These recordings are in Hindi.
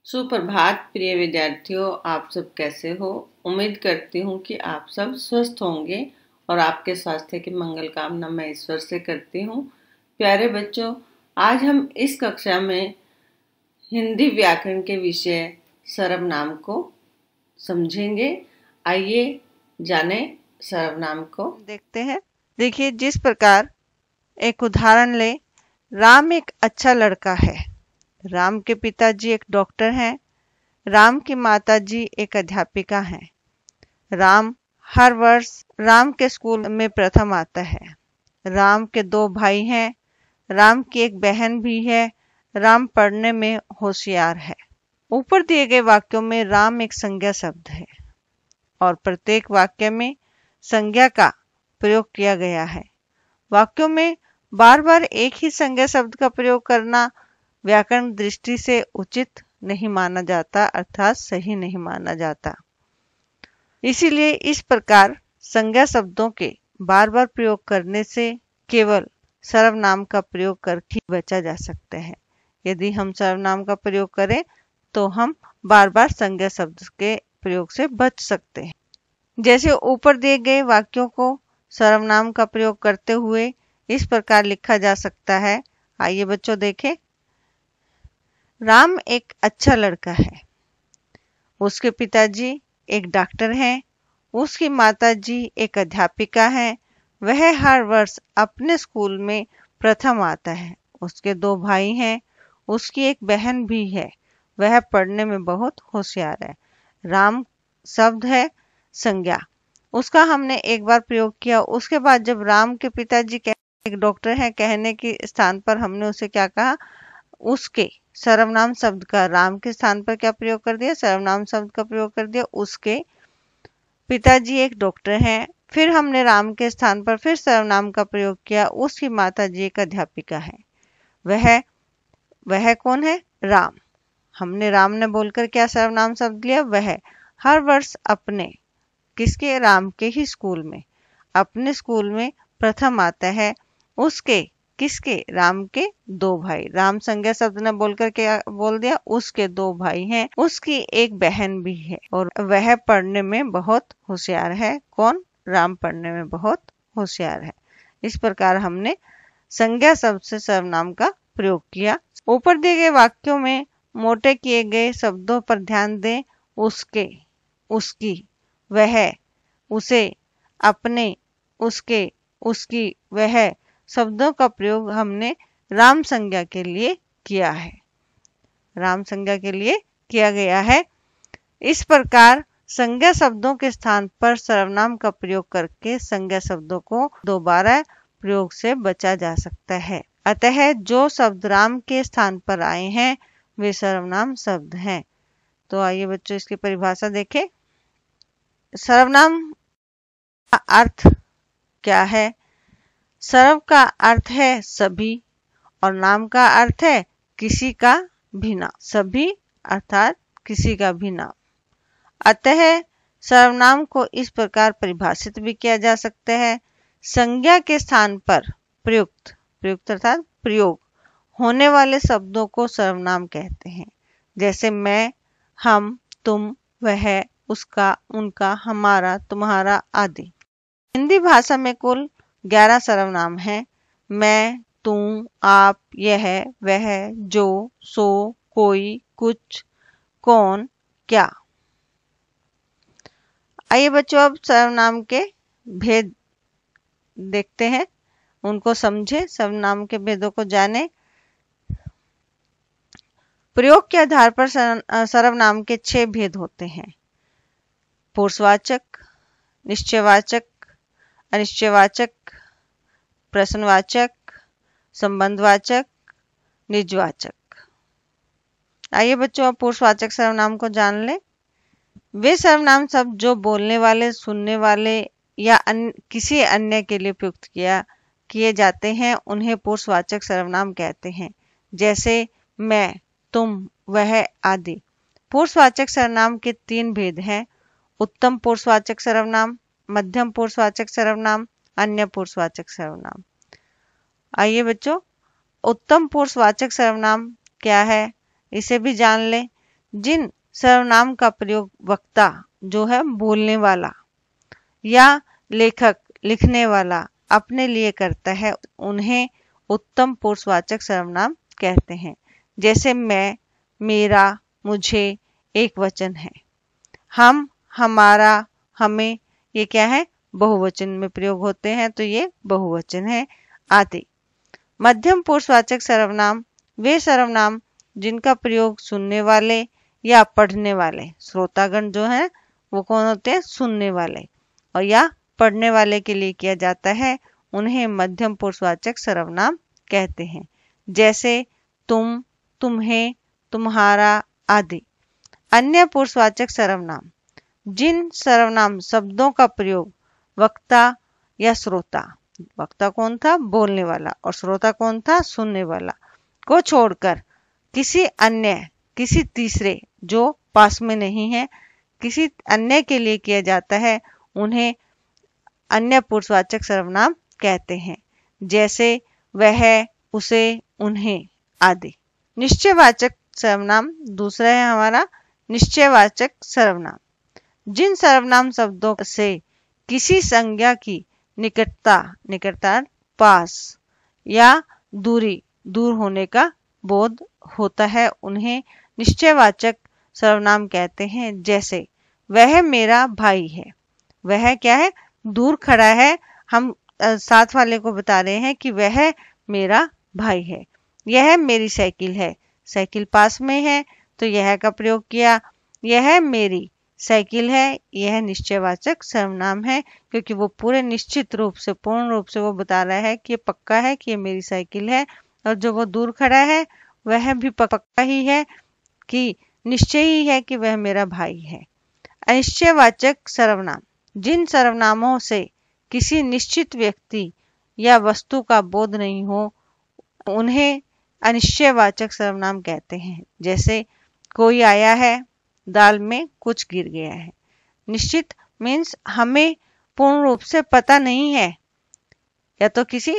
सुप्रभात प्रिय विद्यार्थियों, आप सब कैसे हो। उम्मीद करती हूँ कि आप सब स्वस्थ होंगे और आपके स्वास्थ्य की मंगल कामना मैं ईश्वर से करती हूँ। प्यारे बच्चों, आज हम इस कक्षा में हिंदी व्याकरण के विषय सर्वनाम को समझेंगे। आइए जाने सर्वनाम को। देखते हैं। देखिए, जिस प्रकार एक उदाहरण ले, राम एक अच्छा लड़का है। राम के पिताजी एक डॉक्टर हैं। राम की माताजी एक अध्यापिका हैं। राम हर वर्ष राम के स्कूल में प्रथम आता है। राम के 2 भाई हैं। राम की एक बहन भी है। राम पढ़ने में होशियार है। ऊपर दिए गए वाक्यों में राम एक संज्ञा शब्द है और प्रत्येक वाक्य में संज्ञा का प्रयोग किया गया है। वाक्यों में बार बार एक ही संज्ञा शब्द का प्रयोग करना व्याकरण दृष्टि से उचित नहीं माना जाता, अर्थात सही नहीं माना जाता। इसीलिए इस प्रकार संज्ञा शब्दों के बार बार प्रयोग करने से केवल सर्वनाम का प्रयोग करके बचा जा सकता है। यदि हम सर्वनाम का प्रयोग करें तो हम बार बार संज्ञा शब्द के प्रयोग से बच सकते हैं। जैसे ऊपर दिए गए वाक्यों को सर्वनाम का प्रयोग करते हुए इस प्रकार लिखा जा सकता है। आइए बच्चों देखें। राम एक अच्छा लड़का है। उसके पिताजी एक डॉक्टर हैं। उसकी माताजी एक अध्यापिका हैं। वह हर वर्ष अपने स्कूल में प्रथम आता है। उसके 2 भाई हैं। उसकी एक बहन भी है। वह पढ़ने में बहुत होशियार है। राम शब्द है संज्ञा, उसका हमने एक बार प्रयोग किया। उसके बाद जब राम के पिताजी एक डॉक्टर हैं कहने के स्थान पर हमने उसे क्या कहा, उसके सर्वनाम शब्द का राम के स्थान पर क्या प्रयोग कर दिया, सर्वनाम शब्द का प्रयोग कर दिया। उसके पिताजी एक डॉक्टर हैं। फिर हमने राम के स्थान पर फिर सर्वनाम का प्रयोग किया। उसकी माताजी एक अध्यापिका है। वह कौन है, राम। हमने राम ने बोलकर क्या सर्वनाम शब्द लिया, वह हर वर्ष अपने किसके, राम के ही स्कूल में, अपने स्कूल में प्रथम आता है। उसके किसके, राम के 2 भाई। राम संज्ञा शब्द ने बोलकर क्या बोल दिया, उसके 2 भाई हैं। उसकी एक बहन भी है और वह पढ़ने में बहुत होशियार है। कौन, राम पढ़ने में बहुत होशियार है। इस प्रकार हमने संज्ञा शब्द से सर्वनाम का प्रयोग किया। ऊपर दिए गए वाक्यों में मोटे किए गए शब्दों पर ध्यान दें। उसके, उसकी, वह, उसे, अपने, उसके, उसकी, वह शब्दों का प्रयोग हमने राम संज्ञा के लिए किया है। राम संज्ञा के लिए किया गया है। इस प्रकार संज्ञा शब्दों के स्थान पर सर्वनाम का प्रयोग करके संज्ञा शब्दों को दोबारा प्रयोग से बचा जा सकता है। अतः जो शब्द राम के स्थान पर आए हैं वे सर्वनाम शब्द हैं। तो आइए बच्चों इसकी परिभाषा देखें। सर्वनाम का अर्थ क्या है। सर्व का अर्थ है सभी और नाम का अर्थ है किसी का भी नाम। सभी अर्थात किसी का भी नाम। अतः सर्वनाम को इस प्रकार परिभाषित भी किया जा सकता है। संज्ञा के स्थान पर प्रयुक्त, प्रयुक्त अर्थात प्रयोग होने वाले शब्दों को सर्वनाम कहते हैं। जैसे मैं, हम, तुम, वह, उसका, उनका, हमारा, तुम्हारा आदि। हिंदी भाषा में कुल 11 सर्वनाम हैं। मैं, तू, आप, यह, वह, जो, सो, कोई, कुछ, कौन, क्या। आइए बच्चों अब सर्वनाम के भेद देखते हैं, उनको समझे, सर्वनाम के भेदों को जाने। प्रयोग के आधार पर सर्वनाम के 6 भेद होते हैं। पुरुषवाचक, निश्चयवाचक, अनिश्चयवाचक, प्रश्नवाचक, संबंधवाचक, निजवाचक। आइए बच्चों अब पुरुषवाचक सर्वनाम को जान लें। वे सर्वनाम शब्द जो बोलने वाले, सुनने वाले या किसी अन्य के लिए प्रयुक्त किए जाते हैं उन्हें पुरुषवाचक सर्वनाम कहते हैं। जैसे मैं, तुम, वह आदि। पुरुषवाचक सर्वनाम के 3 भेद हैं। उत्तम पुरुषवाचक सर्वनाम, मध्यम पुरुषवाचक सर्वनाम, अन्य पुरुषवाचक सर्वनाम। आइए बच्चों उत्तम पुरुषवाचक सर्वनाम क्या है इसे भी जान लें। जिन सर्वनाम का प्रयोग वक्ता जो है बोलने वाला या लेखक लिखने वाला अपने लिए करता है उन्हें उत्तम पुरुषवाचक सर्वनाम कहते हैं। जैसे मैं, मेरा, मुझे एक वचन है। हम, हमारा, हमें ये क्या है? बहुवचन में प्रयोग होते हैं, तो ये बहुवचन है आदि। मध्यम पुरुषवाचक सर्वनाम वे सर्वनाम जिनका प्रयोग सुनने वाले या पढ़ने वाले श्रोतागण जो है वो कौन होते हैं? सुनने वाले और या पढ़ने वाले के लिए किया जाता है, उन्हें मध्यम पुरुषवाचक सर्वनाम कहते हैं। जैसे तुम, तुम्हें, तुम्हारा आदि। अन्य पुरुषवाचक सर्वनाम जिन सर्वनाम शब्दों का प्रयोग वक्ता या श्रोता, वक्ता कौन था? बोलने वाला, और श्रोता कौन था? सुनने वाला, को छोड़कर किसी अन्य, किसी तीसरे जो पास में नहीं है, किसी अन्य के लिए किया जाता है, उन्हें अन्य पुरुषवाचक सर्वनाम कहते हैं। जैसे वह, उसे, उन्हें आदि। निश्चयवाचक सर्वनाम दूसरा है हमारा निश्चयवाचक सर्वनाम। जिन सर्वनाम शब्दों से किसी संज्ञा की निकटता, निकटता पास, या दूरी, दूर होने का बोध होता है, उन्हें निश्चयवाचक सर्वनाम कहते हैं। जैसे वह मेरा भाई है। वह क्या है? दूर खड़ा है, हम साथ वाले को बता रहे हैं कि वह मेरा भाई है। यह मेरी साइकिल है। साइकिल पास में है तो यह का प्रयोग किया। यह मेरी साइकिल है, यह निश्चयवाचक सर्वनाम है क्योंकि वो पूरे निश्चित रूप से, पूर्ण रूप से वो बता रहा है कि ये पक्का है कि ये मेरी साइकिल है। और जो वो दूर खड़ा है वह भी पक्का ही है कि निश्चय ही है कि वह मेरा भाई है। अनिश्चयवाचक सर्वनाम जिन सर्वनामों से किसी निश्चित व्यक्ति या वस्तु का बोध नहीं हो, उन्हें अनिश्चयवाचक सर्वनाम कहते हैं। जैसे कोई आया है, दाल में कुछ गिर गया है। निश्चित मीन्स हमें पूर्ण रूप से पता नहीं है, या तो किसी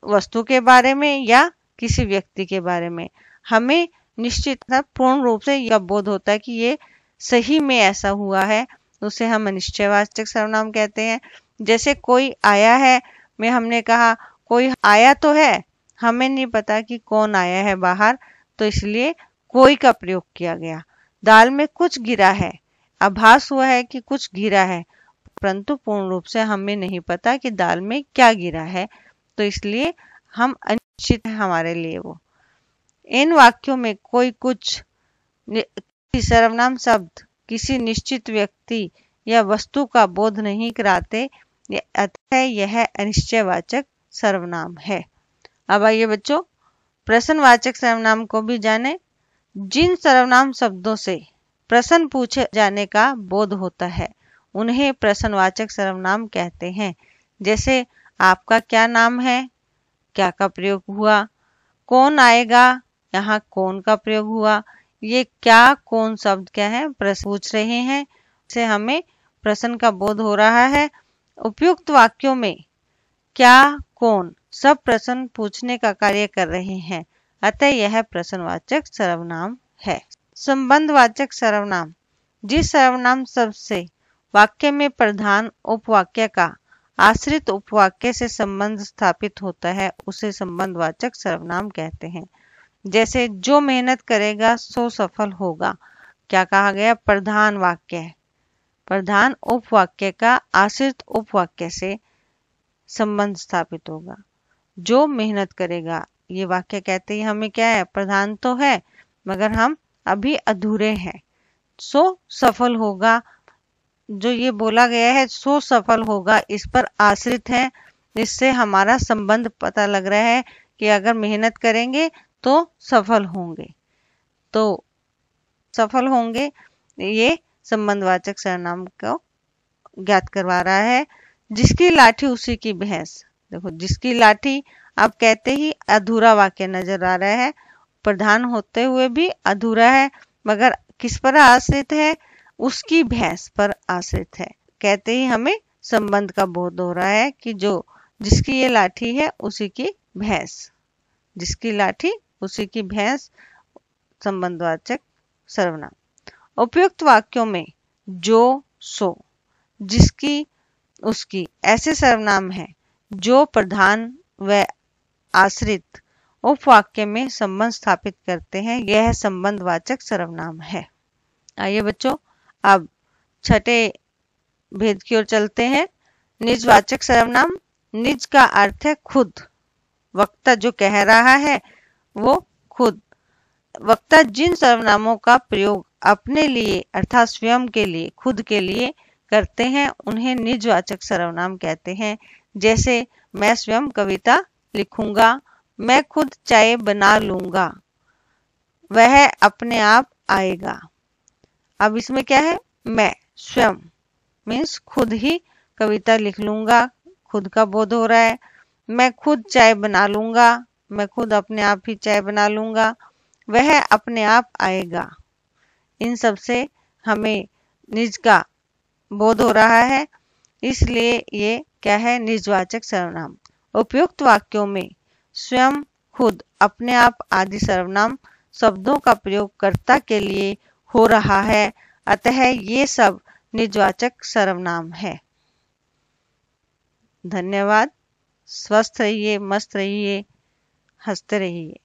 वस्तु के बारे में या किसी व्यक्ति के बारे में हमें निश्चित पूर्ण रूप से यह बोध होता है कि ये सही में ऐसा हुआ है, उसे हम अनिश्चयवाचक सर्वनाम कहते हैं। जैसे कोई आया है में हमने कहा कोई आया तो है, हमें नहीं पता कि कौन आया है बाहर, तो इसलिए कोई का प्रयोग किया गया। दाल में कुछ गिरा है, आभास हुआ है कि कुछ गिरा है, परंतु पूर्ण रूप से हमें नहीं पता कि दाल में क्या गिरा है, तो इसलिए हम अनिश्चित है हमारे लिए वो। इन वाक्यों में कोई कुछ सर्वनाम शब्द किसी निश्चित व्यक्ति या वस्तु का बोध नहीं कराते, अतः यह अनिश्चयवाचक सर्वनाम है। अब आइए बच्चों प्रश्नवाचक सर्वनाम को भी जाने। जिन सर्वनाम शब्दों से प्रश्न पूछे जाने का बोध होता है, उन्हें प्रश्नवाचक सर्वनाम कहते हैं। जैसे आपका क्या नाम है, क्या का प्रयोग हुआ। कौन आएगा, यहाँ कौन का प्रयोग हुआ। ये क्या, कौन शब्द क्या है? प्रश्न पूछ रहे हैं, से हमें प्रश्न का बोध हो रहा है। उपयुक्त वाक्यों में क्या, कौन सब प्रश्न पूछने का कार्य कर रहे हैं, अतः यह प्रश्नवाचक सर्वनाम है। संबंधवाचक सर्वनाम जिस सर्वनाम शब्द से वाक्य में प्रधान उपवाक्य का आश्रित उपवाक्य से संबंध स्थापित होता है, उसे संबंधवाचक सर्वनाम कहते हैं। जैसे जो मेहनत करेगा सो सफल होगा। क्या कहा गया? प्रधान वाक्य है, प्रधान उपवाक्य का आश्रित उपवाक्य से संबंध स्थापित होगा। जो मेहनत करेगा, ये वाक्य कहते हैं हमें क्या है? प्रधान तो है मगर हम अभी अधूरे हैं। सो सफल होगा, जो ये बोला गया है सो सफल होगा, इस पर आश्रित है। इससे हमारा संबंध पता लग रहा है कि अगर मेहनत करेंगे तो सफल होंगे, तो सफल होंगे। ये संबंधवाचक सर्वनाम को ज्ञात करवा रहा है। जिसकी लाठी उसी की भैंस। देखो जिसकी लाठी, आप कहते ही अधूरा वाक्य नजर आ रहा है, प्रधान होते हुए भी अधूरा है, मगर किस पर आश्रित है? उसकी भैंस पर आश्रित है। कहते ही हमें संबंध का बोध हो रहा है कि जो जिसकी ये लाठी है उसी की भैंस, जिसकी लाठी उसी की भैंस, संबंधवाचक सर्वनाम। उपयुक्त वाक्यों में जो, सो, जिसकी, उसकी ऐसे सर्वनाम हैं जो प्रधान व आश्रित उपवाक्य में संबंध स्थापित करते हैं। यह संबंधवाचक सर्वनाम है। आइए बच्चों, अब छठे भेद की ओर चलते हैं। निजवाचक सर्वनाम। निज का अर्थ है खुद। वक्ता जो कह रहा है वो खुद। वक्ता जिन सर्वनामों का प्रयोग अपने लिए अर्थात स्वयं के लिए, खुद के लिए करते हैं उन्हें निजवाचक सर्वनाम कहते हैं। जैसे मैं स्वयं कविता लिखूंगा, मैं खुद चाय बना लूंगा, वह अपने आप आएगा। अब इसमें क्या है, मैं स्वयं मीन्स खुद ही कविता लिख लूंगा, खुद का बोध हो रहा है। मैं खुद चाय बना लूंगा, मैं खुद अपने आप ही चाय बना लूंगा, वह अपने आप आएगा। इन सब से हमें निज का बोध हो रहा है, इसलिए ये क्या है, निजवाचक सर्वनाम। उपयुक्त वाक्यों में स्वयं, खुद, अपने आप आदि सर्वनाम शब्दों का प्रयोग कर्ता के लिए हो रहा है, अतः ये सब निजवाचक सर्वनाम है। धन्यवाद। स्वस्थ रहिए, मस्त रहिए, हंसते रहिए।